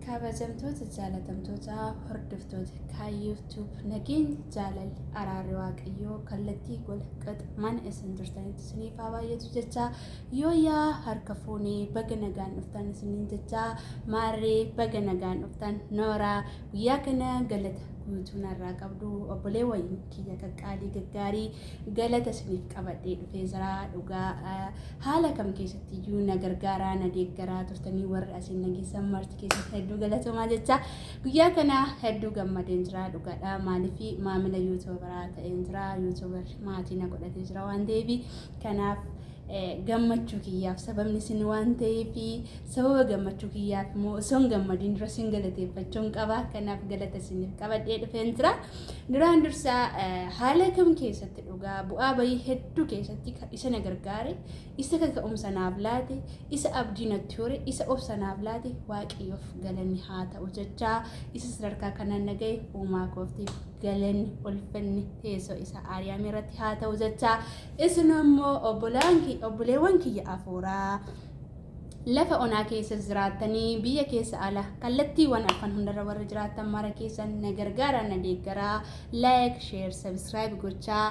kabajamtoota jaalatamtoota hordoftoota YouTube nageenya jaalal araarri waaqayyoo kallattii golqaxa mana isin jirtanitti isiniif haa baay'atu jecha yoo yaa harka fuunee baga nagaan dhuftan isiniin jecha maarree baga nagaan dhuftan nooraa guyyaa kana galata guutuun irraa qabdu obbolee wayii kiyya qaqqaalii gaggaarii galata isiniif qabadhee dhufee jira dhugaa haala kam keessatti iyyuu na gargaaraa na deeggaraa turtanii warri asiin nageessan marti keessatti hedduu galatamaa jecha guyyaa kana hedduu gammadeen jira dhugaadha maaliif maamila yuutuubaraa ta'een jira yuutuubar maatii na godhatee jira waan ta'eef kanaaf gammachuu kiyyaaf sababni isin waan ta'eef sababa gammachuu kiyyaaf immoo osoon gammadiin dura isin galateeffachuun qaba kanaaf galata isiniif qabadhee dhufeen jira duraan dursaa haala kam keessatti dhugaa bu'aa bayii hedduu keessatti isa na gargaare isa kaka'umsa naaf laate isa abdii natti hore isa obsa naaf laate waaqayyoof galanni haa ta'u jechaa isa sadarkaa kanaan nagaye uumaa kooftiif galanni ulfinni teessoo isa aariyaam irratti haa ta'u jechaa isin immoo obboleewwan kiyya afuuraa lafa onaa keessa jiraatanii biyya keessa ala kallattiiwwan afaan hundarra warra jiraatan mara keessan na gargaaraa na deeggaraa like share subscribe gochaa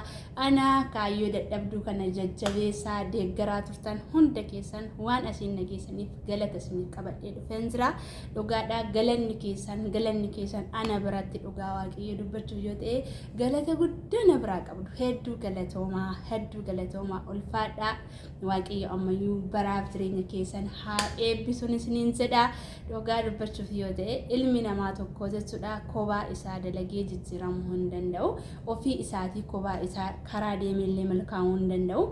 ana kaayyoo dadhabduu kana jajjabeessaa deeggaraa turtan hunda keessan waan asiin nageessaniif galata isiniif qabadhee dhufeen jira dhugaadhaa galanni keessan ana biratti dhugaa waaqayyo dubbachuuf yoo ta'e galata guddaa na biraa qabdu hedduu galatoomaa ulfaadhaa waaqayyo ammayyuu baraaf jireenya keessan haa eebbisuun isiniin jedha dhugaa dubbachuuf yoo ta'e ilmi namaa tokko jechuudha kophaa isaa dalagee jijjiiramuu hin danda'u ofii isaatii kophaa isaa karaa deemeellee milkaa'uu hin danda'u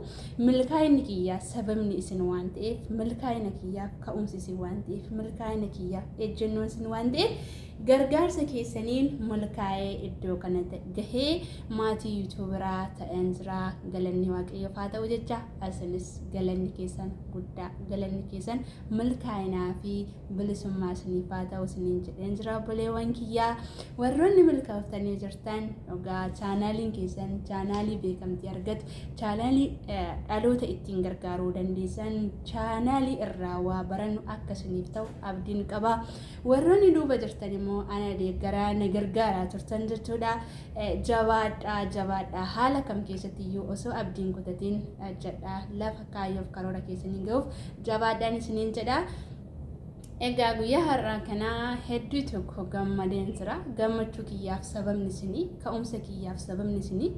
milkaa'inni kiyyaa sababni isin waan ta'eef milkaa'ina kiyyaaf ka'umsi isin waan ta'eef milkaa'ina kiyyaaf ejjennoon isin waan ta'eef gargaarsa keessaniin milkaa'ee iddoo kanatti gahee maatii yuutuubaraa ta'een jira galanni waaqayyoof haa ta'u jecha asinis galanni keessan guddaa galanni keessan milkaa'inaa fi bilisummaa isiniif haa ta'u isiniin jedheen jira obboleewwan kiyyaa warroonni milkaaftanii jirtan dhugaa chaanaaliin keessan chaanaalii beekamtii argatu chaanaalii dhaloota ittiin gargaaruu dandeessan chaanaalii irraa waa barannu akka isiniif ta'u abdiin qaba warroonni duuba jirtan immoo ana deeggaraa na gargaaraa turtan jechuudha jabaadhaa haala kam keessatti iyyuu osoo abdiin kutatiin jedha lafa kaayyoof karoora keessanii ga'uuf jabaadhaan isiniin jedha egaa guyyaa har'aa kanaa hedduu tokko gammadeen jira gammachuu kiyyaaf sababni isinii ka'umsa kiyyaaf sababni isinii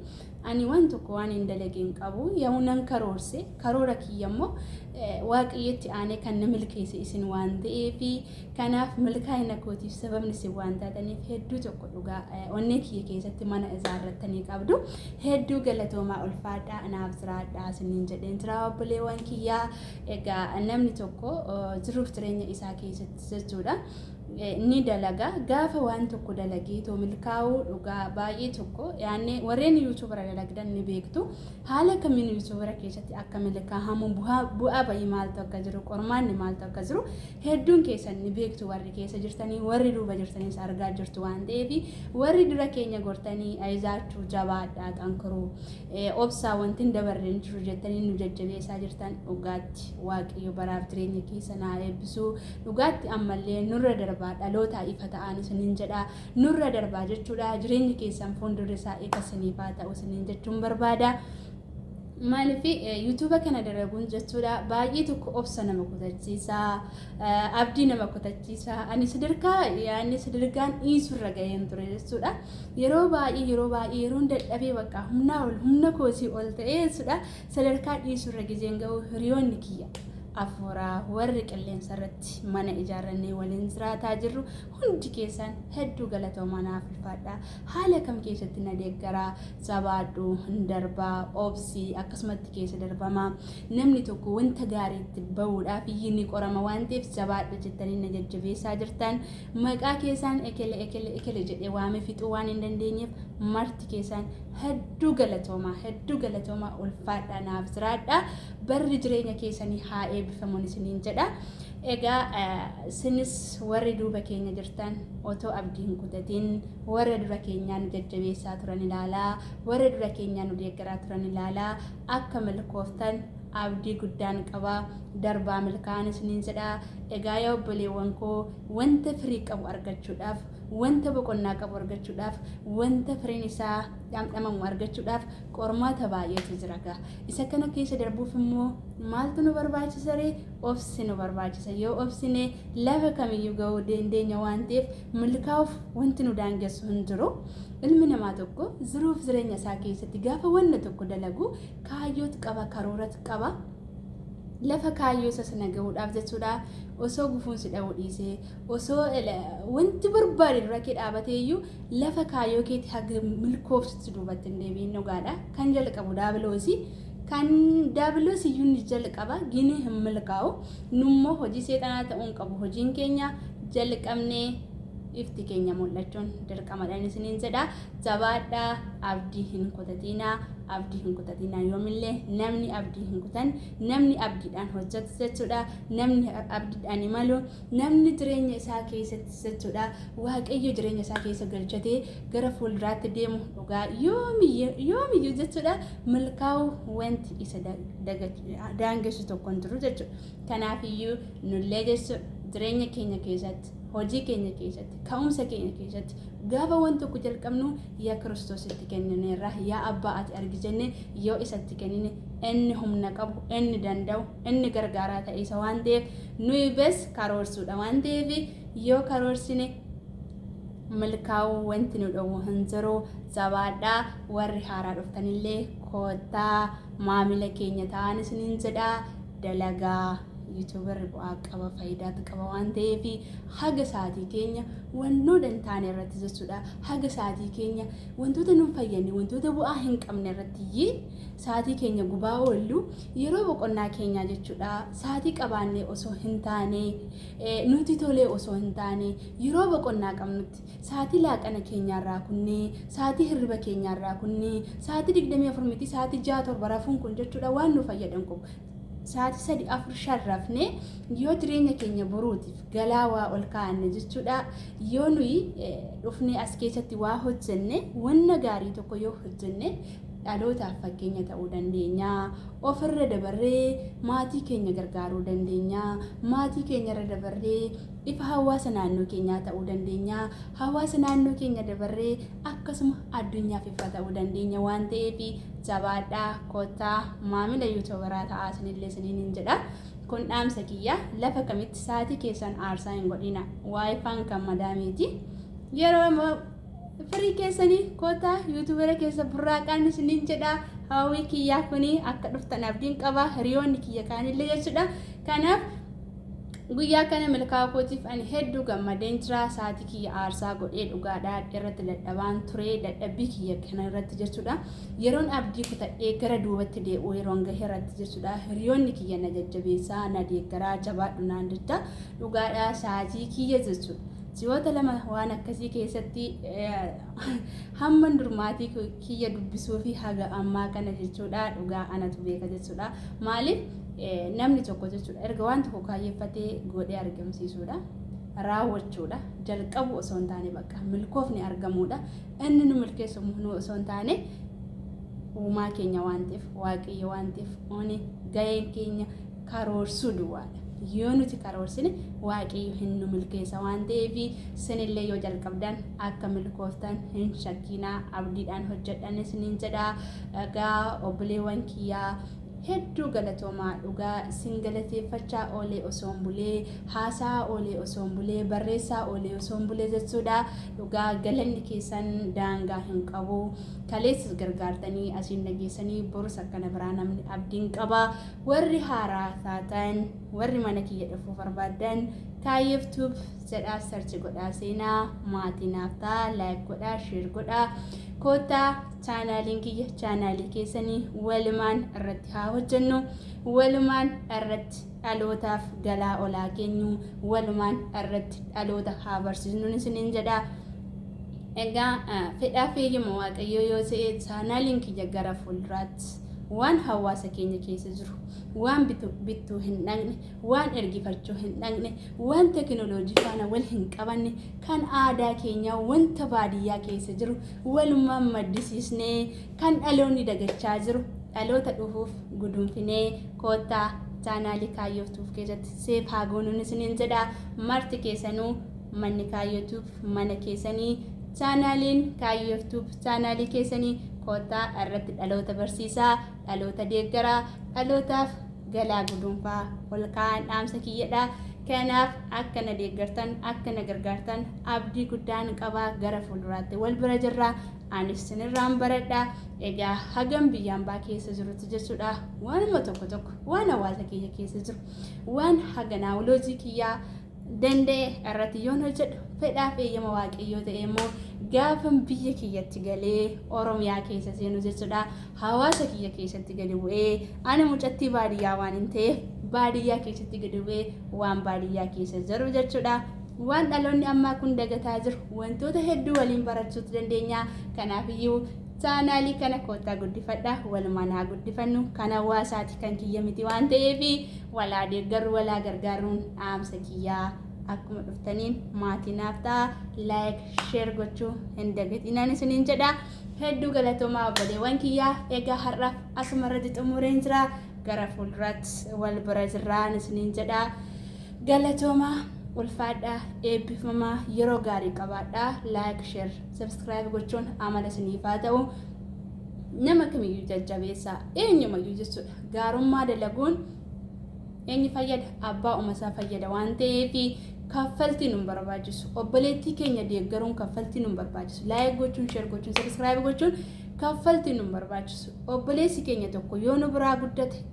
ani waan tokko waan hin dalageen qabu yoonan karoorse karoora kiyya immoo waaqayyotti aanee kan na milkeesse isin waan ta'eef kanaaf milkaa'ina kootiif sababni isin waan taataniif hedduu tokko dhugaa onnee kiyya keessatti mana ijaarrattanii qabdu hedduu galatoomaa ulfaadhaa anaaf jiraadhaa isiniin jedheen jira obboleewwan kiyyaa egaa namni tokko jiruuf jireenya isaa keessatti jechuudha ni dalaga gaafa waan tokko dalagee too milkaa'uu dhugaa baay'ee tokko yaani warreen yuutuubara dalagdan ni beektu haala kamiin yuutuubara keessatti akka milkaa'amu bu'aa bayii maaltu akka jiru qormaanni maaltu akka jiru hedduun keessan ni beektu warri keessa jirtanii warri duuba jirtaniis argaa jirtu waan ta'eef warri dura keenya gortanii ayzaachuu jabaadhaa xankaruu obsaa wantin dabarreen jiru jettanii nu jajjabeessaa jirtan dhugaatti waaqayyo baraaf jireenya keessa naa eebbisuu dhugaatti ammallee nurra darbaa dhaloota ifa ta'an isiniin jedha nurra darbaa jechuudha jireenyi keessan fuuldurri isaa ifa isiniif haa ta'u isiniin jechuun barbaada maaliif yuutuuba kana dalaguun jechuudha baay'ee tokko obsa nama kutachiisa abdii nama kutachiisa ani sadarkaan dhiisurra ga'een ture jechuudha yeroo baay'ee yeroon dadhabee bakka humna koosii ol ta'ee jechuudha sadarkaa dhiisurra gizeen ga'u hiriyoonni kiyya afuuraa warri qilleensa irratti mana ijaarrannee waliin jiraataa jirru hundi keessan hedduu galatoomaa naaf ulfaadhaa haala kam keessatti na deeggaraa jabaadhu hin darbaa obsii akkasumatti keessa darbamaa namni tokko wanta gaariitti bahuudhaaf ni qorama waan ta'eef jabaadhu jettanii na jajjabeessaa jirtan maqaa keessan ekele jedhee waame fixuu waan hin dandeenyeef marti keessan hedduu galatoomaa ulfaadhaa naaf jiraadhaa barri jireenya keessanii haa eebbifamuun isiniin jedha egaa isinis warri duuba keenya jirtan otoo abdiin kutatiin warra dura keenyaan jajjabeessaa turan ilaalaa warra dura keenyaan nu deeggaraa turan ilaalaa akka milkooftan abdii guddaan qaba darbaa milkaa'an isiniin jedha. Egaa yaa obboleewwan koo wanta firii qabu argachuudhaaf wanta boqonnaa qabu argachuudhaaf wanta firiin isaa dhamdhamamu argachuudhaaf qormaata baay'eetu jira gaa. Isa kana keessa darbuuf immoo maaltu nu barbaachisa ree? Obsi nu barbaachisa. Yoo obsine lafa kamiyyuu ga'uu dandeenya waan ta'eef milkaa'uuf wanti nu daangessu hin jiru. Ilmi namaa tokko jiruuf jireenya isaa keessatti gaafa wanna tokko dalagu kaayyooti qaba, karoorati qaba. Lafa kaayyoo isa sana gahuudhaaf jechuudha. Osoo gufuun si dha'uu dhiisee osoo wanti barbaade dura kee dhaabatee iyyuu lafa kaayyoo keetti haga milkoofsitu duubatti hin deebiin dhugaadha. Kan jalqabu daabiloosii. Kan daabiloos iyyuu ni jalqaba gini hin milkaa'u. Nummoo hojii seexanaa ta'uun qabu. Hojiin keenya jalqabnee ifti keenya mul'achuun dirqamadhaan isiniin jedha. Jabaadhaa, abdii hin kutatinaa, abdii hin kutatinaa. Yoomillee namni abdii hin kutan, namni abdiidhaan hojjetu jechuudha. Namni abdiidhaan imalu, namni jireenya isaa keessatti jechuudha. Waaqayyo jireenya isaa keessa galchatee gara fuulduraatti deemu dhugaa yoomiyyuu jechuudha. Milkaa'u wanti isa daangessu tokko hin jiru jechuudha. Kanaafiyyuu nullee jechuudha jireenya keenya keessatti, hojii keenya keessatti, ka'umsa keenya keessatti gaafa waan tokko jalqabnu yaa Kiristoositti kennineerra, yaa Abbaa ati argi jennee yoo isatti kennine inni humna qabu, inni danda'u, inni gargaaraa ta'e isa waan ta'eef nuyi bes karoorsuudha waan ta'eef yoo karoorsine milkaa'uu wanti nu dhowwu hin jiru. Jabaadhaa. Warri haaraa dhuftanillee koottaa maamila keenya ta'an isiniin jedha. Dalagaa YouTuberri bu'aa qaba, faayidaatu qaba waan ta'eef haga sa'aatii keenya wannoodhaan taane irratti jechuudha. Haga sa'aatii keenya wantoota nu fayyadne wantoota bu'aa hin qabne irratti sa'aatii keenya gubaa oollu yeroo boqonnaa keenya jechuudha. Sa'aatii qabaannee osoo hin taane nuti tolee osoo hin taane yeroo boqonnaa qabnutti sa'aatii laaqana keenyarraa kunnee sa'aatii hirriba keenyarraa kunnee sa'aatii 24 miti sa'aatii 6-7 rafuun kun jechuudha waan nu fayyadan qabu. Sa'aatii 3-4 rafnee yoo jireenya keenya boruutiif galaa waa ol kaa'anne jechuudha. Yoo nuyi dhufnee as keessatti waa hojjenne wanna gaarii tokko yoo hojjenne dhalootaaf fakkeenya ta'uu dandeenya. Ofirra dabarree maatii keenya gargaaruu dandeenya. Maatii keenya irra dabarree ifa hawaasa naannoo keenyaa ta'uu dandeenya. Hawaasa naannoo keenya dabarree akkasuma addunyaaf ifa ta'uu dandeenya waan ta'eef jabaadhaa, kottaa maamila yuutuubaraa ta'aa isinillee isiniin jedha. Kun dhaamsa kiyya. Lafa kamitti sa'aatii keessan aarsaa hin godhina. Waayifaan kan madaameeti. Yeroo firii keessanii kottaa yuutuubara keessa burraaqaan isiniin jedha. Hawwii kiyyaa kuni akka dhuftan abdiin qaba. Hiriyoonni kiyya kaanillee jechuudha. Kanaaf guyyaa kana milkaa'uu kootiif ani hedduu gammadeen jira. Sa'aatii kiyya aarsaa godhee dhugaadhaa irratti dadhabaan ture. Dadhabbii kiyya kana irratti jechuudha. Yeroon abdii kutadhee gara duubatti deebi'uu yeroon gahee irratti jechuudha. Hiriyoonni kiyya na jajjabeessaa, na deeggaraa, jabaadhu naan jecha dhugaadhaa sa'aatii kiyya jechuudha. Ji'oota lama waan akkasii keessatti hamman durmaatii kiyya dubbisuu fi haga ammaa kana jechuudha. Dhugaa anatu beeka jechuudha. Maaliif namni tokko jechuudha erga waan tokko kaayeffatee godhee argamsiisuudha. Raawwachuudha. Jalqabu osoo hin taane bakka milkoofni argamuudha. Inni nu milkeessu nu osoo hin taane uumaa keenya waan ta'eef, waaqayyo waan ta'eef, oni gaheen keenya karoorsuu duwwaadha. Yoo nuti karoorsine waaqayyo hin nu milkeessa waan ta'eef isinillee yoo jalqabdan akka milkooftan hin shakkinaa, abdiidhaan hojjedhan isiniin jedha. Egaa obboleewwan kiyyaa hedduu galatoomaa dhugaa isin galateeffachaa oolee osoon bulee haasaa oolee osoon bulee barreessaa oolee osoon bulee jechuudha. Dhugaa galanni keessan daangaa hin qabu. Kaleessas gargaartanii asiin dhageessanii borus akkana biraa namni abdiin qaba. Warri haaraa taatan warri mana kiyya dhufuu barbaadan kaayeftuuf jedhaa sarchi godhaa seenaa maatii naaf ta'a laayik godhaa sheer godhaa. Kottaa chaanaaliin kiyya chaanaalii keessanii walumaan irratti haa hojjennu. Walumaan irratti dhalootaaf galaa olaa keenyu. Walumaan irratti dhaloota haa barsiisnu isiniin jedha. Egaa fedhaa feeyyama waaqayyoo yoo ta'e chaanaaliin kiyya gara fuulduraatti waan hawaasa keenya keessa jiru, waan bittuu hin dhaqne, waan ergifachuu hin dhaqne, waan tekinooloojii faana wal hin qabanne, kan aadaa keenya wanta baadiyyaa keessa jiru walumaan maddisiisnee kan dhaloonni dagachaa jiru dhaloota dhufuuf gudunfinee koottaa chaanaalii kaayyoftuuf keessatti seef haa goonuun isiniin jedha. Marti keessanuu manni kaayyoftuuf mana keessanii chaanaaliin kaayyoftuuf chaanaalii keessanii koottaa irratti dhaloota barsiisaa, dhaloota deeggaraa, dhalootaaf galaa gudunfaa ol ka'an dhaamsa kiyyadha. Kanaaf akka na deeggartan akka na gargaartan abdii guddaan qabaa. Gara fuulduraatti wal bira jirra. Anis sinirraan baradha. Egaa hagam biyyaan baa keessa jirutti jechuudha. Waanuma tokko waan hawaasa kiyya keessa jiru waan haganaa waloojii kiyyaa danda'e irratti yoon hojjedhu fedhaaf eeyyama waaqayyoo ta'e immoo gaafan biyya kiyyatti galee Oromiyaa keessa seenu jechuudha. Hawaasa kiyya keessatti gadi bu'ee ani mucattii baadiyyaa waan hin ta'eef baadiyyaa keessatti gadi bu'ee waan baadiyyaa keessa jiru jechuudha. Waan dhaloonni ammaa kun dagataa jiru wantoota hedduu waliin barachuutu dandeenya. Kanaafiyyuu chaanaalii kana koottaa guddifadha. Walumaan haa guddifannu. Kan hawaasaati kan kiyya miti waan ta'eef walaa deeggarru walaa gargaaruun dhaamsa kiyyaa. Akkuma dhuftaniin maatii naaf ta'a. Like, share gochuu hin dagatinaan isiniin jedha. Hedduu galatoomaa obboleewwan kiyyaa. Egaa har'aaf asuma irratti xumureen jira. Gara fuulduraatti wal bira jirraan isiniin jedha. Galatoomaa ulfaadhaa eebbifamaa yeroo gaarii qabaadhaa. Like, share, subscribe gochuun amala isiniif haa ta'u. Nama kamiyyuu jajjabeessaa eenyumayyuu jechuudha. Gaarummaa dalaguun eenyu fayyada? Abbaa umasaa fayyada waan ta'eef kaffaltii nun barbaachisu. Obboleettii keenya deeggaruun kaffaltii nun barbaachisu. Like gochuun, share gochuun, subscribe gochuun kaffaltii nun barbaachisu. Obboleessi keenya tokko yoo nu biraa guddate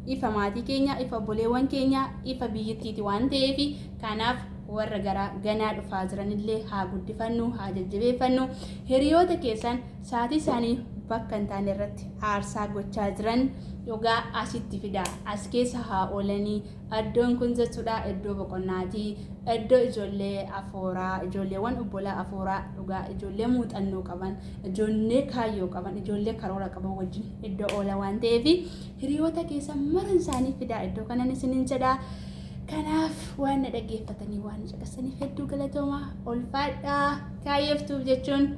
ifa maatii keenya, ifa obboleewwan keenya, ifa biyyattiiti waan ta'eef kanaaf warra ganaa dhufaa jiranillee haa guddifannu, haa jajjabeeffannu. Hiriyoota keessan saatii isaanii bakka hin taane irratti aarsaa gochaa jiran dhugaa asitti fidaa. As keessa haa oolanii. Iddoon kun jechuudha iddoo boqonnaatii, iddoo ijoollee afooraa, ijoolleewwan obbolaa afooraa dhugaa ijoollee muuxannoo qaban, ijoollee kaayyoo qaban, ijoollee karoora qaban wajjin iddoo oola waan ta'eef hiriyoota keessa maran isaanii fidaa iddoo kanan isiniin jedha. Kanaaf waan na dhaggeeffatanii waan caqasaniif hedduu galatoomaa ulfaadhaa. Kaayyoftuuf jechuun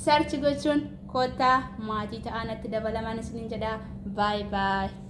sarchi gochuun koottaa maatii ta'anatti dabalamaan isiniin jedha. Bye bye.